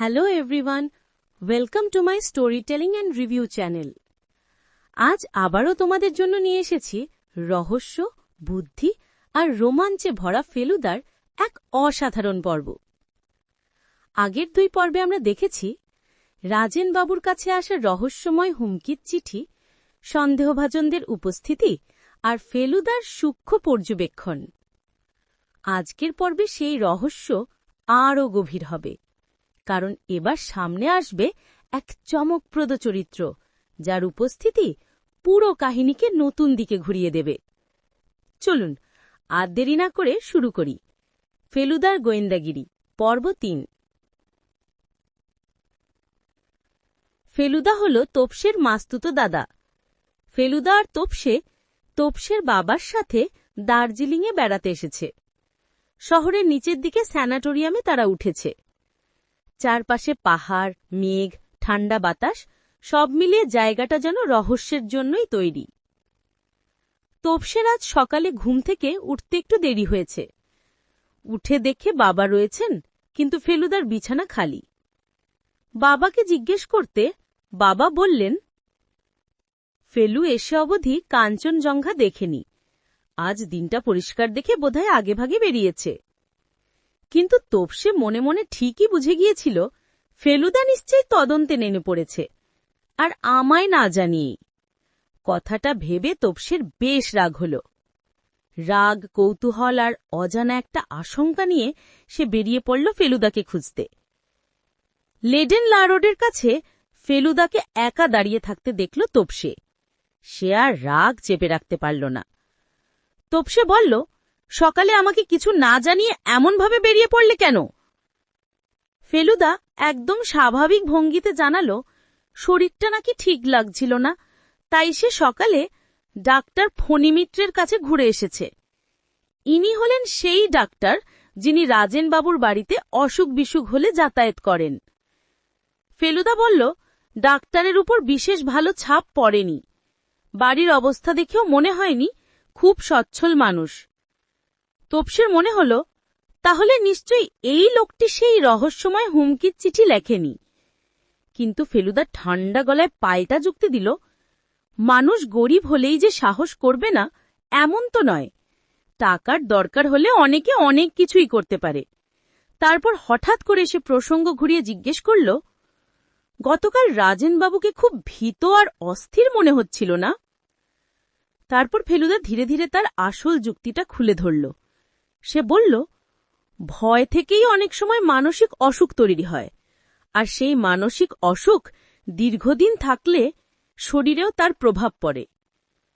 Hello everyone, welcome to my story telling and review channel. আজ আবারও তোমাদের জন্য নিয়ে এসেছি রহস্য, বুদ্ধি আর রোমাঞ্চে ভরা ফেলুদার এক অসাধারণ পর্ব। আগের দুই পর্বে আমরা দেখেছি রাজেন বাবুর কাছে আসা রহস্যময় হুমকির চিঠি, সন্দেহভাজনদের উপস্থিতি আর ফেলুদার সূক্ষ্ম পর্যবেক্ষণ। আজকের পর্বে সেই রহস্য আরও গভীর হবে, কারণ এবার সামনে আসবে এক চমকপ্রদ চরিত্র, যার উপস্থিতি পুরো কাহিনীকে নতুন দিকে ঘুরিয়ে দেবে। চলুন আর দেরি না করে শুরু করি। ফেলুদার গোয়েন্দাগিরি, পর্ব ৩। ফেলুদা হল তোপসের মাস্তুতো দাদা। ফেলুদা আর তোপসের বাবার সাথে দার্জিলিংয়ে বেড়াতে এসেছে। শহরের নিচের দিকে স্যানাটোরিয়ামে তারা উঠেছে। চারপাশে পাহাড়, মেঘ, ঠান্ডা বাতাস, সব মিলিয়ে জায়গাটা যেন রহস্যের জন্যই তৈরি। তোপসের আজ সকালে ঘুম থেকে উঠতে একটু দেরি হয়েছে। উঠে দেখে বাবা রয়েছেন, কিন্তু ফেলুদার বিছানা খালি। বাবাকে জিজ্ঞেস করতে বাবা বললেন, ফেলু এসে অবধি কাঞ্চনজঙ্ঘা দেখেনি। আজ দিনটা পরিষ্কার দেখে বোধহয় আগেভাগে বেরিয়েছে। কিন্তু তোপসে মনে মনে ঠিকই বুঝে গিয়েছিল ফেলুদা নিশ্চয়ই তদন্তে নেমে পড়েছে, আর আমায় না জানিয়েই। কথাটা ভেবে তোপসের বেশ রাগ হল। রাগ, কৌতূহল আর অজানা একটা আশঙ্কা নিয়ে সে বেরিয়ে পড়ল ফেলুদাকে খুঁজতে। লেডেন লা রোডের কাছে ফেলুদাকে একা দাঁড়িয়ে থাকতে দেখল তোপসে। সে আর রাগ চেপে রাখতে পারল না। তোপসে বলল, সকালে আমাকে কিছু না জানিয়ে এমনভাবে বেরিয়ে পড়লে কেন? ফেলুদা একদম স্বাভাবিক ভঙ্গিতে জানালো, শরীরটা নাকি ঠিক লাগছিল না, তাই সে সকালে ডাক্তার ফণিমিত্রের কাছে ঘুরে এসেছে। ইনি হলেন সেই ডাক্তার যিনি রাজেন বাবুর বাড়িতে অসুখ বিসুখ হলে যাতায়াত করেন। ফেলুদা বলল, ডাক্তারের উপর বিশেষ ভালো ছাপ পড়েনি। বাড়ির অবস্থা দেখেও মনে হয়নি খুব সচ্ছল মানুষ। তোপসের মনে হল, তাহলে নিশ্চয়ই এই লোকটি সেই রহস্যময় হুমকির চিঠি লেখেনি। কিন্তু ফেলুদা ঠান্ডা গলায় পাল্টা যুক্তি দিল, মানুষ গরিব হলেই যে সাহস করবে না এমন তো নয়। টাকার দরকার হলে অনেকে অনেক কিছুই করতে পারে। তারপর হঠাৎ করে সে প্রসঙ্গ ঘুরিয়ে জিজ্ঞেস করল, গতকাল রাজেন বাবুকে খুব ভীত আর অস্থির মনে হচ্ছিল না? তারপর ফেলুদা ধীরে ধীরে তার আসল যুক্তিটা খুলে ধরল। সে বলল, ভয় থেকেই অনেক সময় মানসিক অসুখ তৈরি হয়, আর সেই মানসিক অসুখ দীর্ঘদিন থাকলে শরীরেও তার প্রভাব পড়ে।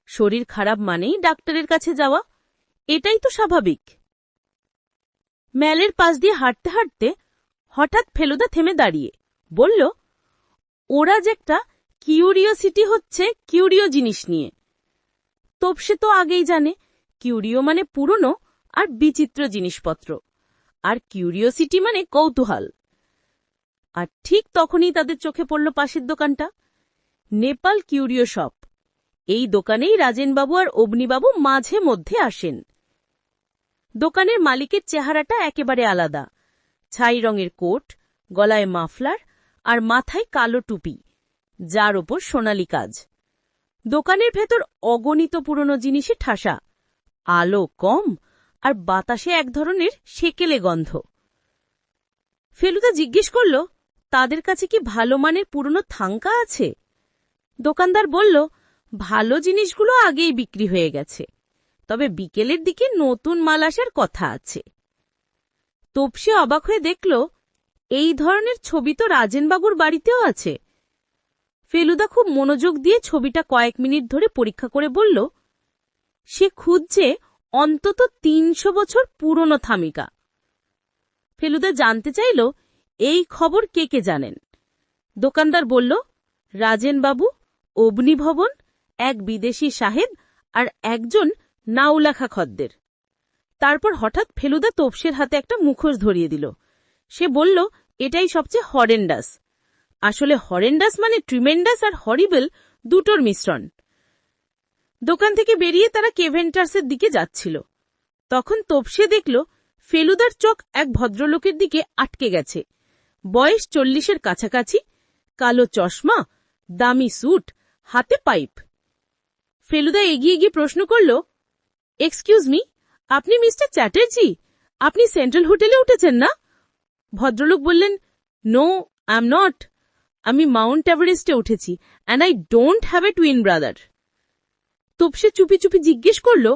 শরীর খারাপ মানেই ডাক্তারের কাছে যাওয়া, এটাই তো স্বাভাবিক। ম্যালের পাশ দিয়ে হাঁটতে হাঁটতে হঠাৎ ফেলুদা থেমে দাঁড়িয়ে বলল, ওরা যে একটা কিউরিওসিটি হচ্ছে কিউরিও জিনিস নিয়ে। তোপসে তো আগেই জানে কিউরিও মানে পুরনো আর বিচিত্র জিনিসপত্র, আর কিউরিওসিটি মানে কৌতূহল। আর ঠিক তখনই তাদের চোখে পড়ল পাশের দোকানটা, নেপাল কিউরিও শপ। এই দোকানেই রাজেনবাবু আর অবনীবাবু মাঝে মধ্যে আসেন। দোকানের মালিকের চেহারাটা একেবারে আলাদা। ছাই রঙের কোট, গলায় মাফলার আর মাথায় কালো টুপি, যার ওপর সোনালি কাজ। দোকানের ভেতর অগণিত পুরনো জিনিসে ঠাসা, আলো কম আর বাতাসে এক ধরনের সেকেলে গন্ধ। ফেলুদা জিজ্ঞেস করল, তাদের কাছে কি ভালো মানের পুরনো থাঙ্কা আছে? দোকানদার বলল, ভালো জিনিসগুলো আগেই বিক্রি হয়ে গেছে, তবে বিকেলের দিকে নতুন মাল আসার কথা আছে। তোপসে অবাক হয়ে দেখল, এই ধরনের ছবি তো রাজেনবাবুর বাড়িতেও আছে। ফেলুদা খুব মনোযোগ দিয়ে ছবিটা কয়েক মিনিট ধরে পরীক্ষা করে বলল, সে খুঁজছে অন্তত ৩০০ বছর পুরনো থামিকা। ফেলুদা জানতে চাইল, এই খবর কে কে জানেন? দোকানদার বলল, রাজেনবাবু, অবনী ভবন, এক বিদেশি সাহেব আর একজন নাউলাখা খদ্দের। তারপর হঠাৎ ফেলুদা তোপসের হাতে একটা মুখোশ ধরিয়ে দিল। সে বলল, এটাই সবচেয়ে হরেন্ডাস। আসলে হরেন্ডাস মানে ট্রিমেন্ডাস আর হরিবল দুটোর মিশ্রণ। দোকান থেকে বেরিয়ে তারা কেভেন্টার্সের দিকে যাচ্ছিল। তখন তোপসে দেখল ফেলুদার চোখ এক ভদ্রলোকের দিকে আটকে গেছে। বয়স 40-এর কাছাকাছি, কালো চশমা, দামি স্যুট, হাতে পাইপ। ফেলুদা এগিয়ে গিয়ে প্রশ্ন করল, এক্সকিউজ মি, আপনি মিস্টার চ্যাটার্জি? আপনি সেন্ট্রাল হোটেলে উঠেছেন না? ভদ্রলোক বললেন, নো, আই এম নট। আমি মাউন্ট এভারেস্টে উঠেছি, and I don't have a twin brother. Topshe চুপি চুপি জিজ্ঞেস করল,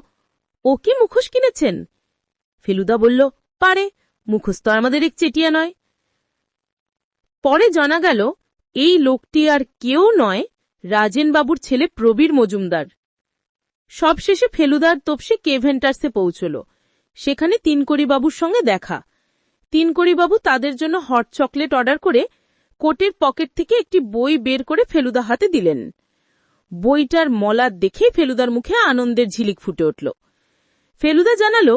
ও কি মুখোশ কিনেছেন? ফেলুদা বলল, পারে, মুখোশ তো আমাদের এক চেটিয়া নয়। পরে জানা গেল এই লোকটি আর কেউ নয়, রাজেনবাবুর ছেলে প্রবীর মজুমদার। সবশেষে ফেলুদার তোপসে কেভেন্টার্সে পৌঁছল। সেখানে তিনকড়িবাবুর সঙ্গে দেখা। তিনকড়িবাবু তাদের জন্য হট চকলেট অর্ডার করে কোটের পকেট থেকে একটি বই বের করে ফেলুদা হাতে দিলেন। বইটার মলাট দেখেই ফেলুদার মুখে আনন্দের ঝিলিক ফুটে উঠল। ফেলুদা জানালো,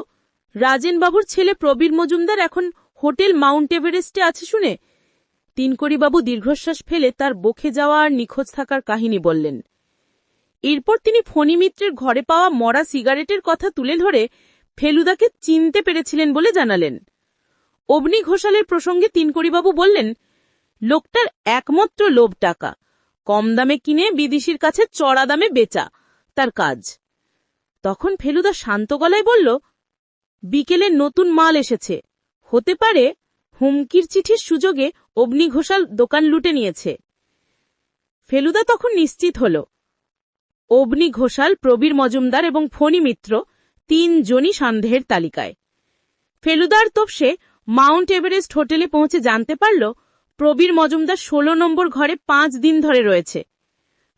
রাজেনবাবুর ছেলে প্রবীর মজুমদার এখন হোটেল মাউন্ট এভারেস্টে আছে শুনে তিনকড়িবাবু দীর্ঘশ্বাস ফেলে তার বকে যাওয়া আর নিখোঁজ থাকার কাহিনী বললেন। এরপর তিনি ফণী মিত্রের ঘরে পাওয়া মরা সিগারেটের কথা তুলে ধরে ফেলুদাকে চিনতে পেরেছিলেন বলে জানালেন। অবনী ঘোষালের প্রসঙ্গে তিনকড়িবাবু বললেন, লোকটার একমাত্র লোভ টাকা, কম দামে কিনে বিদেশির কাছে চড়া দামে বেচা তার কাজ। তখন ফেলুদা শান্ত গলায় বলল, বিকেলে নতুন মাল এসেছে, হতে পারে হুমকির চিঠির সুযোগে অবনী ঘোষাল দোকান লুটে নিয়েছে। ফেলুদা তখন নিশ্চিত হল, অবনী ঘোষাল, প্রবীর মজুমদার এবং ফণী মিত্র তিনজনই সন্দেহের তালিকায়। ফেলুদার তোপসে মাউন্ট এভারেস্ট হোটেলে পৌঁছে জানতে পারল, প্রবীর মজুমদার 16 নম্বর ঘরে 5 দিন ধরে রয়েছে।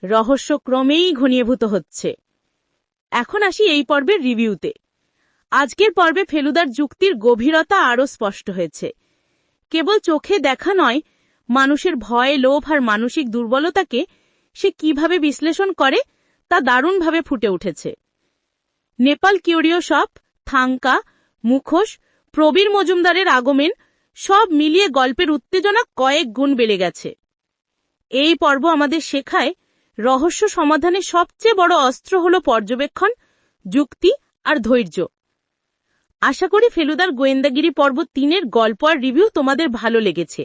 রহস্য ক্রমেই ঘনীভূত হচ্ছে। এখন আসি এই পর্বের রিভিউতে। আজকের পর্বে ফেলুদার যুক্তির গভীরতা আরও স্পষ্ট হয়েছে। কেবল চোখে দেখা নয়, মানুষের ভয়, লোভ আর মানসিক দুর্বলতাকে সে কিভাবে বিশ্লেষণ করে তা দারুণভাবে ফুটে উঠেছে। নেপাল কিউরিও শপ, থাঙ্কা, মুখোশ, প্রবীর মজুমদারের আগমন সব মিলিয়ে গল্পের উত্তেজনা কয়েক গুণ বেড়ে গেছে। এই পর্ব আমাদের শেখায়, রহস্য সমাধানের সবচেয়ে বড় অস্ত্র হল পর্যবেক্ষণ, যুক্তি আর ধৈর্য। আশা করি ফেলুদার গোয়েন্দাগিরি পর্ব 3-এর গল্প আর রিভিউ তোমাদের ভালো লেগেছে।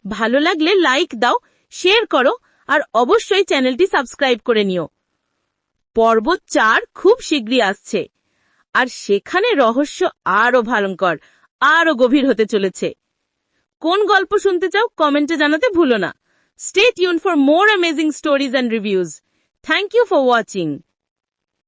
ভালো লাগলে লাইক দাও, শেয়ার করো আর অবশ্যই চ্যানেলটি সাবস্ক্রাইব করে নিও। পর্ব 4 খুব শীঘ্রই আসছে, আর সেখানে রহস্য আরও ভয়ঙ্কর, আরও গভীর হতে চলেছে। কোন গল্প শুনতে চাও কমেন্টে জানাতে ভুলো না। Stay tuned for more amazing stories and reviews. Thank you for watching.